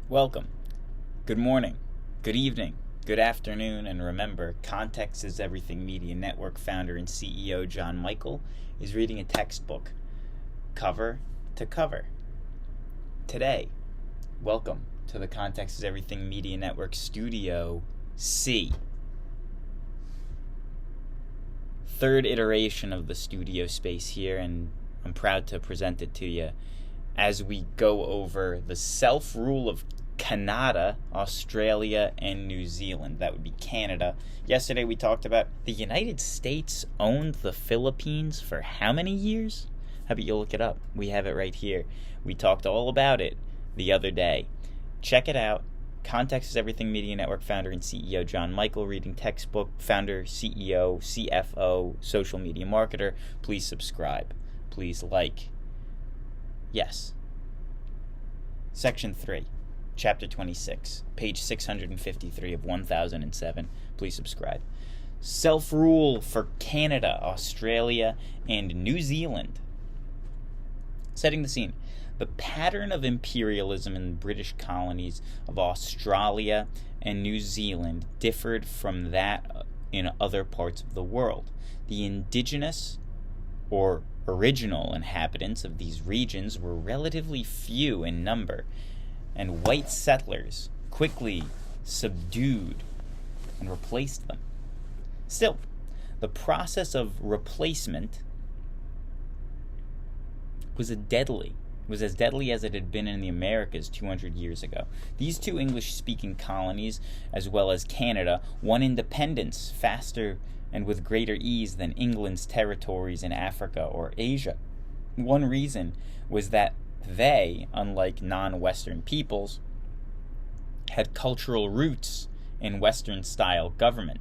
Welcome. Good morning. Good evening. Good afternoon. And remember, Context is Everything Media Network founder and CEO John Michael is reading a textbook, cover to cover. Today, welcome to the Context is Everything Media Network Studio C. Third iteration of the studio space here, and I'm proud to present it to you as we go over the self-rule of Canada, Australia, and New Zealand. That would be Canada. Yesterday we talked about the United States owned the Philippines for how many years? How about you look it up? We have it right here. We talked all about it the other day. Check it out. Context is Everything Media Network founder and CEO John Michael reading textbook, founder, CEO, CFO, social media marketer. Please subscribe. Please like. Yes. Section 3. Chapter 26, page 653 of 1007. Please subscribe. Self-rule for Canada, Australia, and New Zealand. Setting the scene. The pattern of imperialism in the British colonies of Australia and New Zealand differed from that in other parts of the world. The indigenous or original inhabitants of these regions were relatively few in number, and white settlers quickly subdued and replaced them. Still, the process of replacement was as deadly as it had been in the Americas 200 years ago. These two English-speaking colonies, as well as Canada, won independence faster and with greater ease than England's territories in Africa or Asia. One reason was that they, unlike non-Western peoples, had cultural roots in Western-style government.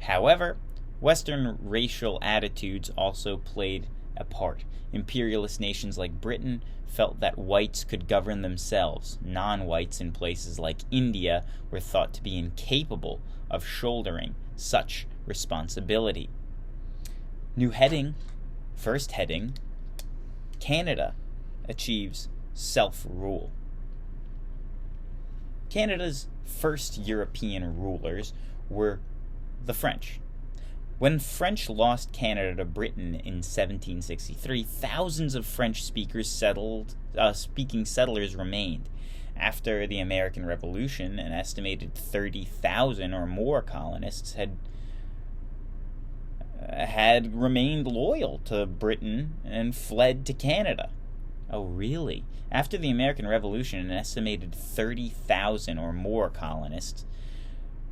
However, Western racial attitudes also played a part. Imperialist nations like Britain felt that whites could govern themselves. Non-whites in places like India were thought to be incapable of shouldering such responsibility. First heading, Canada achieves self-rule. Canada's first European rulers were the French. When French lost Canada to Britain in 1763, thousands of French-speaking settlers remained. After the American Revolution, an estimated 30,000 or more colonists had remained loyal to Britain and fled to Canada. Oh, really? After the American Revolution, an estimated 30,000 or more colonists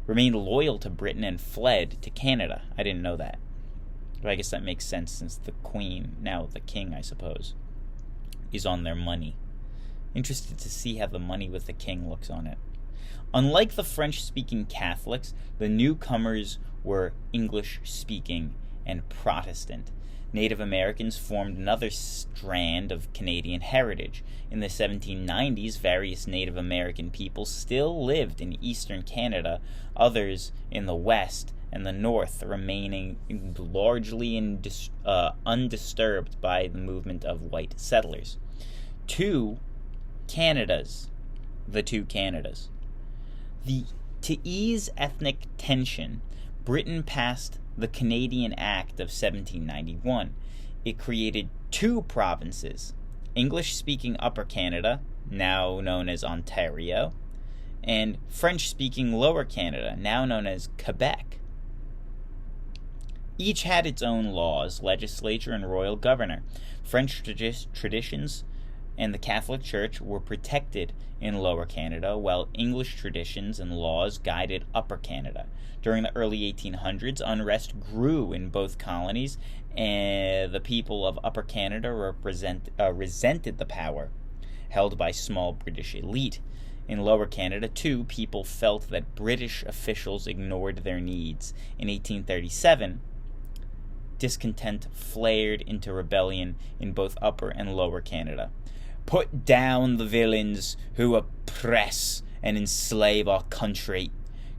remained loyal to Britain and fled to Canada. I didn't know that. But I guess that makes sense since the Queen, now the King, I suppose, is on their money. Interested to see how the money with the King looks on it. Unlike the French-speaking Catholics, the newcomers were English-speaking and Protestant. Native Americans formed another strand of Canadian heritage. In the 1790s, various Native American peoples still lived in eastern Canada, others in the west and the north remaining largely undisturbed by the movement of white settlers. The two Canadas. To ease ethnic tension, Britain passed the Canadian Act of 1791. It created two provinces, English-speaking Upper Canada, now known as Ontario, and French-speaking Lower Canada, now known as Quebec. Each had its own laws, legislature, and royal governor. French traditions and the Catholic Church were protected in Lower Canada, while English traditions and laws guided Upper Canada. During the early 1800s, unrest grew in both colonies, and the people of Upper Canada resented the power held by small British elite. In Lower Canada, too, people felt that British officials ignored their needs. In 1837, discontent flared into rebellion in both Upper and Lower Canada. "Put down the villains who oppress and enslave our country,"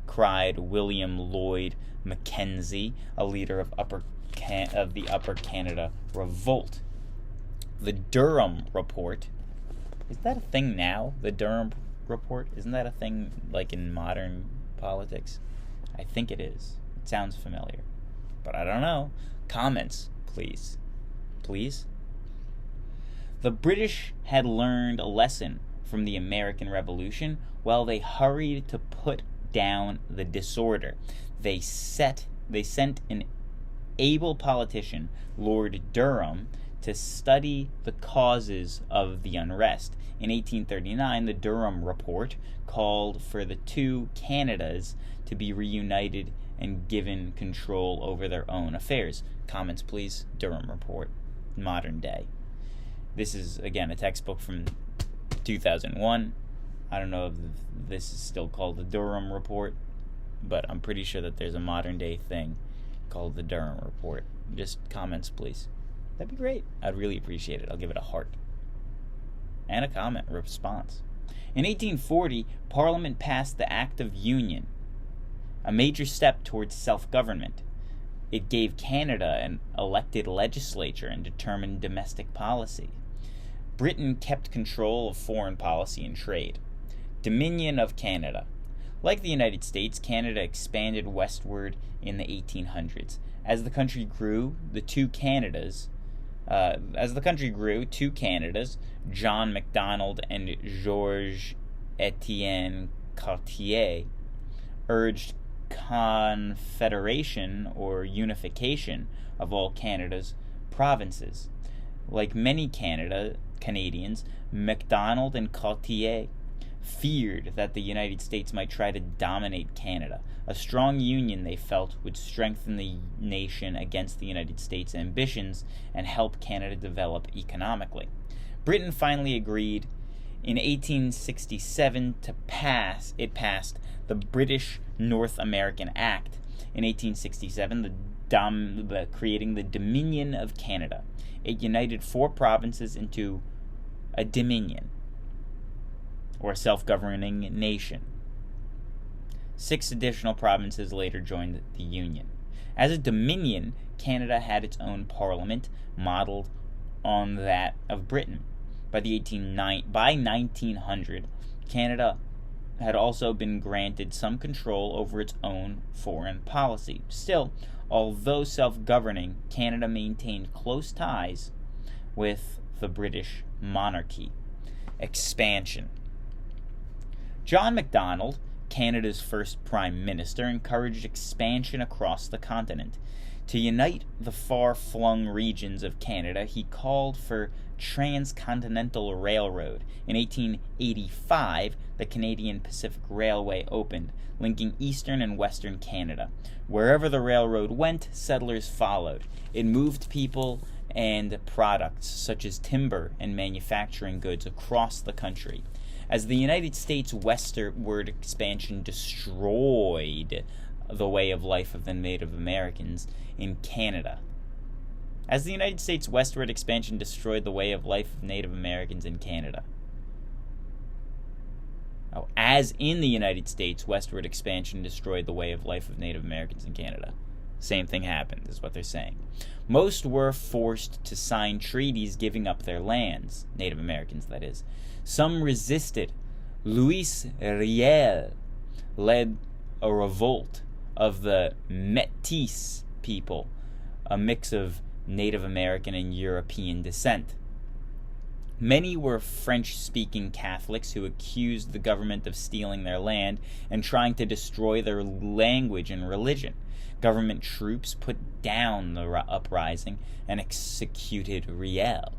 cried William Lloyd Mackenzie, a leader of the Upper Canada Revolt. The Durham Report. Is that a thing now? The Durham report? Isn't that a thing like in modern politics? I think it is. It sounds familiar, but I don't know. Comments, please. Please? The British had learned a lesson from the American Revolution while they hurried to put down the disorder. They sent an able politician, Lord Durham, to study the causes of the unrest. In 1839, the Durham Report called for the two Canadas to be reunited and given control over their own affairs. Comments, please. Durham Report, modern day. This is, again, a textbook from 2001. I don't know if this is still called the Durham Report, but I'm pretty sure that there's a modern day thing called the Durham Report. Just comments, please. That'd be great. I'd really appreciate it. I'll give it a heart. And a comment response. In 1840, Parliament passed the Act of Union, a major step towards self-government. It gave Canada an elected legislature and determined domestic policy. Britain kept control of foreign policy and trade. Dominion of Canada. Like the United States, Canada expanded westward in the 1800s. As the country grew, two Canadas, John Macdonald and Georges Etienne Cartier, urged confederation or unification of all Canada's provinces. Like many Canadians, Macdonald and Cartier feared that the United States might try to dominate Canada. A strong union, they felt, would strengthen the nation against the United States' ambitions and help Canada develop economically. Britain finally agreed in 1867 it passed the British North American Act. In 1867, creating the Dominion of Canada. It united 4 provinces into a dominion, or a self-governing nation. 6 additional provinces later joined the Union. As a dominion, Canada had its own parliament, modeled on that of Britain. By 1900, Canada had also been granted some control over its own foreign policy. Still, although self-governing, Canada maintained close ties with the British monarchy. Expansion. John Macdonald, Canada's first Prime Minister, encouraged expansion across the continent. To unite the far-flung regions of Canada, he called for transcontinental railroad. In 1885, the Canadian Pacific Railway opened, linking eastern and western Canada. Wherever the railroad went, settlers followed. It moved people and products, such as timber and manufacturing goods, across the country. As the United States' westward expansion destroyed the way of life of the Native Americans in Canada. As the United States' westward expansion destroyed the way of life of Native Americans in Canada. As in the United States, westward expansion destroyed the way of life of Native Americans in Canada. Same thing happened, is what they're saying. Most were forced to sign treaties giving up their lands, Native Americans, that is. Some resisted. Louis Riel led a revolt of the Métis people, a mix of Native American and European descent. Many were French-speaking Catholics who accused the government of stealing their land and trying to destroy their language and religion. Government troops put down the uprising and executed Riel.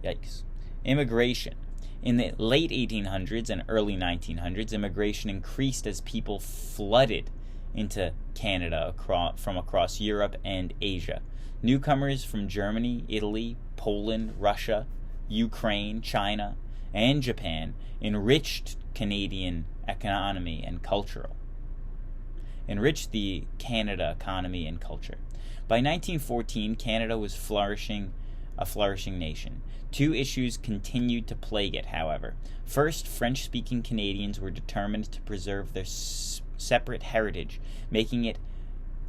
Yikes. Immigration. In the late 1800s and early 1900s, immigration increased as people flooded into Canada from across Europe and Asia. Newcomers from Germany, Italy, Poland, Russia, Ukraine, China, and Japan enriched Canadian economy and culture. Enriched the Canada economy and culture. By 1914, Canada was a flourishing nation. 2 issues continued to plague it, however. First, French-speaking Canadians were determined to preserve their separate heritage, making it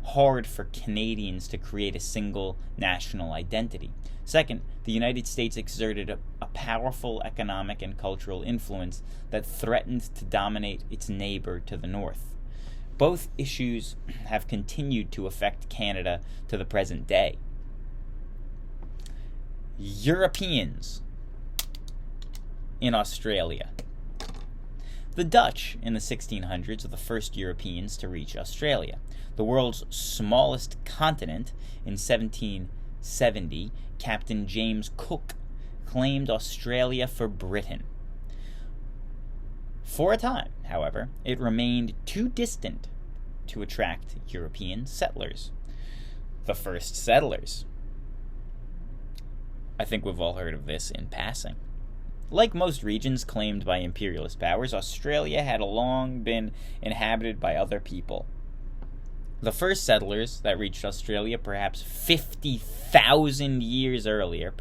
hard for Canadians to create a single national identity. Second, the United States exerted a powerful economic and cultural influence that threatened to dominate its neighbor to the north. Both issues have continued to affect Canada to the present day. Europeans in Australia. The Dutch in the 1600s were the first Europeans to reach Australia. The world's smallest continent, in 1770, Captain James Cook claimed Australia for Britain. For a time, however, it remained too distant to attract European settlers. The first settlers. I think we've all heard of this in passing. Like most regions claimed by imperialist powers, Australia had long been inhabited by other people. The first settlers that reached Australia, perhaps 50,000 years earlier,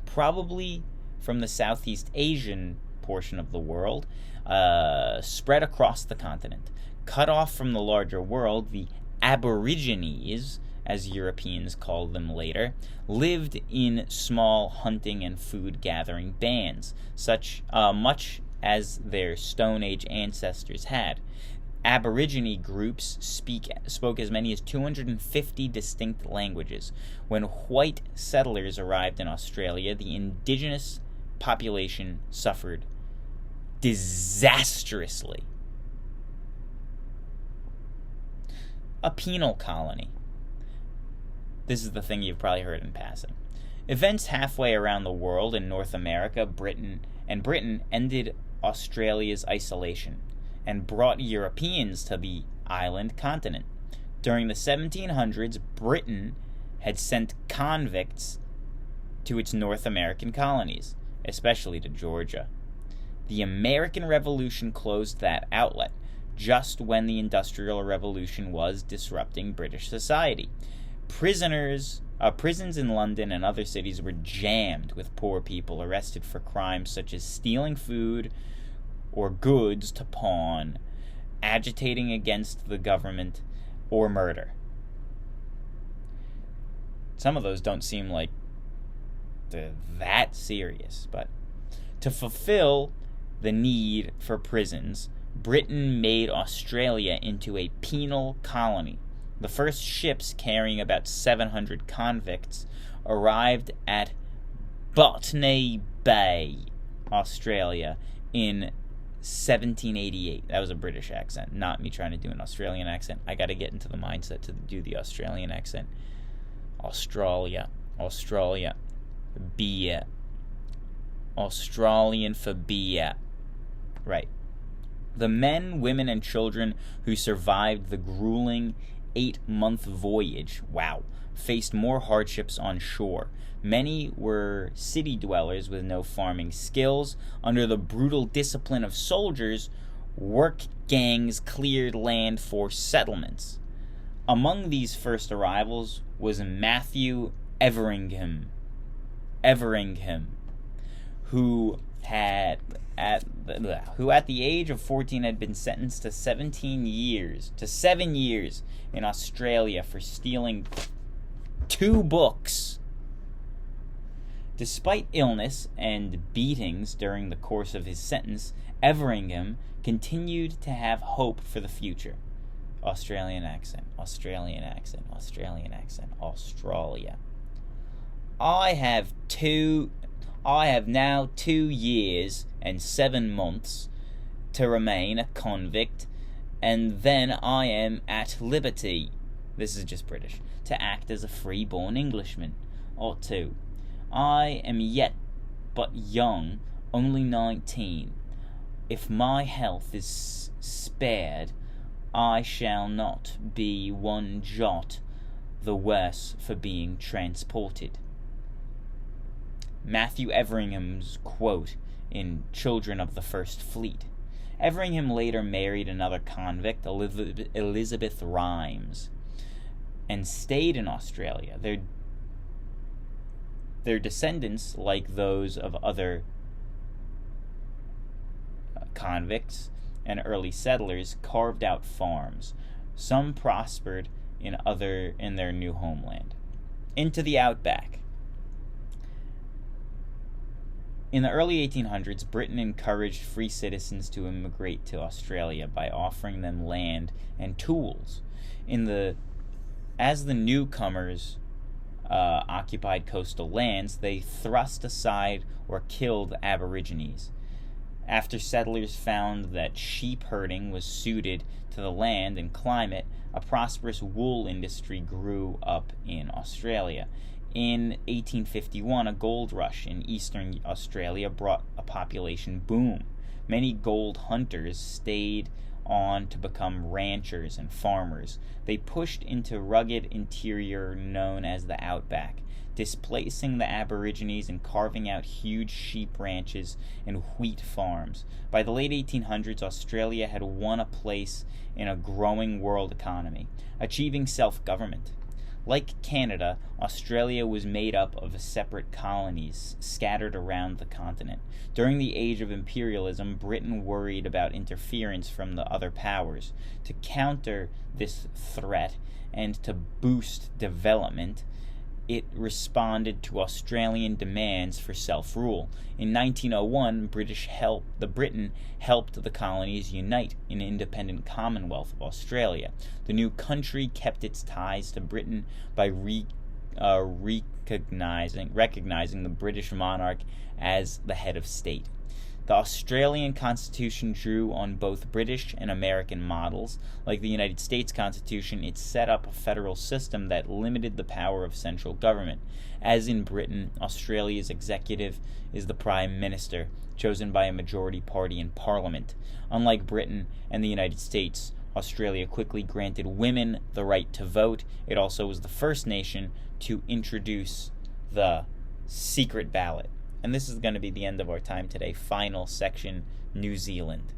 probably from the Southeast Asian portion of the world, spread across the continent. Cut off from the larger world, the Aborigines, as Europeans called them later, lived in small hunting and food-gathering bands, much as their Stone Age ancestors had. Aborigine groups spoke as many as 250 distinct languages. When white settlers arrived in Australia, the indigenous population suffered disastrously. A penal colony. This is the thing you've probably heard in passing. Events halfway around the world in North America, Britain ended Australia's isolation and brought Europeans to the island continent. During the 1700s, Britain had sent convicts to its North American colonies, especially to Georgia. The American Revolution closed that outlet, just when the Industrial Revolution was disrupting British society. Prisons in London and other cities were jammed with poor people arrested for crimes such as stealing food or goods to pawn, agitating against the government, or murder. Some of those don't seem like they're that serious, but to fulfill the need for prisons, Britain made Australia into a penal colony. The first ships carrying about 700 convicts arrived at Botany Bay, Australia, in 1788. That was a British accent, not me trying to do an Australian accent. I got to get into the mindset to do the Australian accent. Australia, beer. Australian for beer. Right. The men, women, and children who survived the grueling 8-month voyage, faced more hardships on shore. Many were city dwellers with no farming skills. Under the brutal discipline of soldiers, work gangs cleared land for settlements. Among these first arrivals was Matthew Everingham, who at the age of 14 had been sentenced to 7 years in Australia for stealing 2 books. Despite illness and beatings during the course of his sentence, Everingham continued to have hope for the future. Australian accent. Australia. I have now 2 years and 7 months to remain a convict, and then I am at liberty, this is just British, to act as a free-born Englishman, or 2. I am yet but young, only 19. If my health is spared, I shall not be one jot the worse for being transported. Matthew Everingham's quote in Children of the First Fleet. Everingham later married another convict, Elizabeth Rhymes, and stayed in Australia. Their descendants, like those of other convicts and early settlers, carved out farms. Some prospered in their new homeland. Into the outback. In the early 1800s, Britain encouraged free citizens to immigrate to Australia by offering them land and tools. As the newcomers occupied coastal lands, they thrust aside or killed Aborigines. After settlers found that sheep herding was suited to the land and climate, a prosperous wool industry grew up in Australia. In 1851, a gold rush in eastern Australia brought a population boom. Many gold hunters stayed on to become ranchers and farmers. They pushed into rugged interior known as the outback, displacing the Aborigines and carving out huge sheep ranches and wheat farms. By the late 1800s, Australia had won a place in a growing world economy, achieving self-government. Like Canada, Australia was made up of separate colonies scattered around the continent. During the age of imperialism, Britain worried about interference from the other powers. To counter this threat and to boost development, it responded to Australian demands for self-rule. In 1901, Britain helped the colonies unite in an independent Commonwealth of Australia. The new country kept its ties to Britain by recognizing the British monarch as the head of state. The Australian Constitution drew on both British and American models. Like the United States Constitution, it set up a federal system that limited the power of central government. As in Britain, Australia's executive is the Prime Minister, chosen by a majority party in Parliament. Unlike Britain and the United States, Australia quickly granted women the right to vote. It also was the first nation to introduce the secret ballot. And this is going to be the end of our time today. Final section, New Zealand.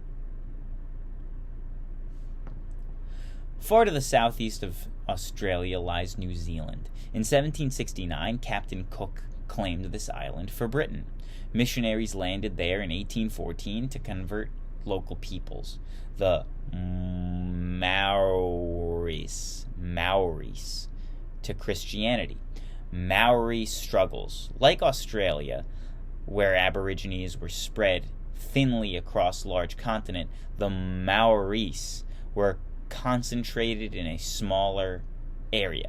Far to the southeast of Australia lies New Zealand. In 1769, Captain Cook claimed this island for Britain. Missionaries landed there in 1814 to convert local peoples, the Maoris, to Christianity. Maori struggles. Like Australia, where Aborigines were spread thinly across large continent, the Maoris were concentrated in a smaller area.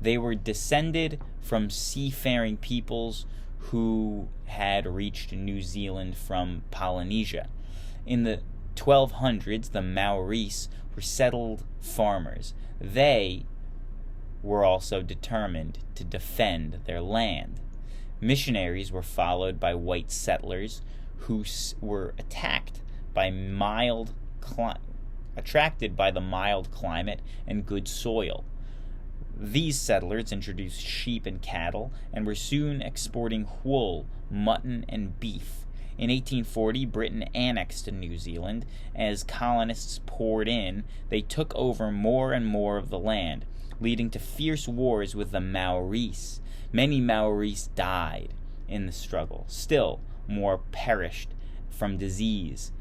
They were descended from seafaring peoples who had reached New Zealand from Polynesia. In the 1200s, the Maoris were settled farmers. They were also determined to defend their land. Missionaries were followed by white settlers who were attracted by the mild climate and good soil. These settlers introduced sheep and cattle and were soon exporting wool, mutton, and beef. In 1840, Britain annexed New Zealand. As colonists poured in, they took over more and more of the land, leading to fierce wars with the Maoris. Many Maoris died in the struggle. Still, more perished from disease.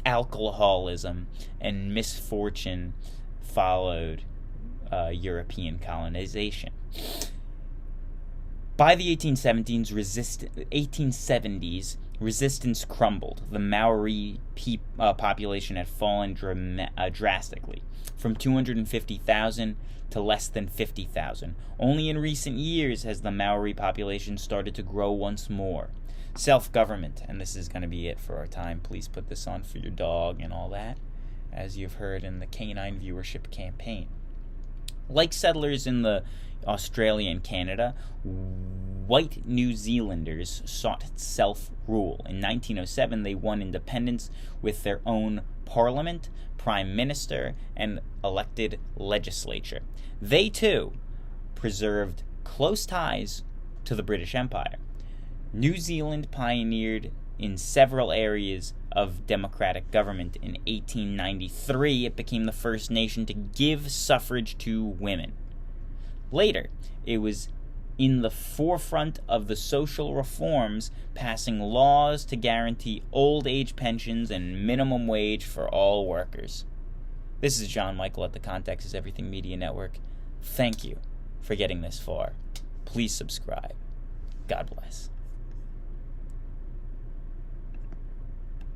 Alcoholism and misfortune followed European colonization. By the 1870s, resistance crumbled. The Maori population had fallen drastically, from 250,000 to less than 50,000. Only in recent years has the Maori population started to grow once more. Self-government, and this is going to be it for our time. Please put this on for your dog and all that, as you've heard in the canine viewership campaign. Like settlers in the Australia and Canada, white New Zealanders sought self-rule. In 1907, they won independence with their own parliament, prime minister, and elected legislature. They, too, preserved close ties to the British Empire. New Zealand pioneered in several areas of democratic government. In 1893, it became the first nation to give suffrage to women. Later, it was in the forefront of the social reforms, passing laws to guarantee old age pensions and minimum wage for all workers. This is John Michael at the Context is Everything Media Network. Thank you for getting this far. Please subscribe. God bless.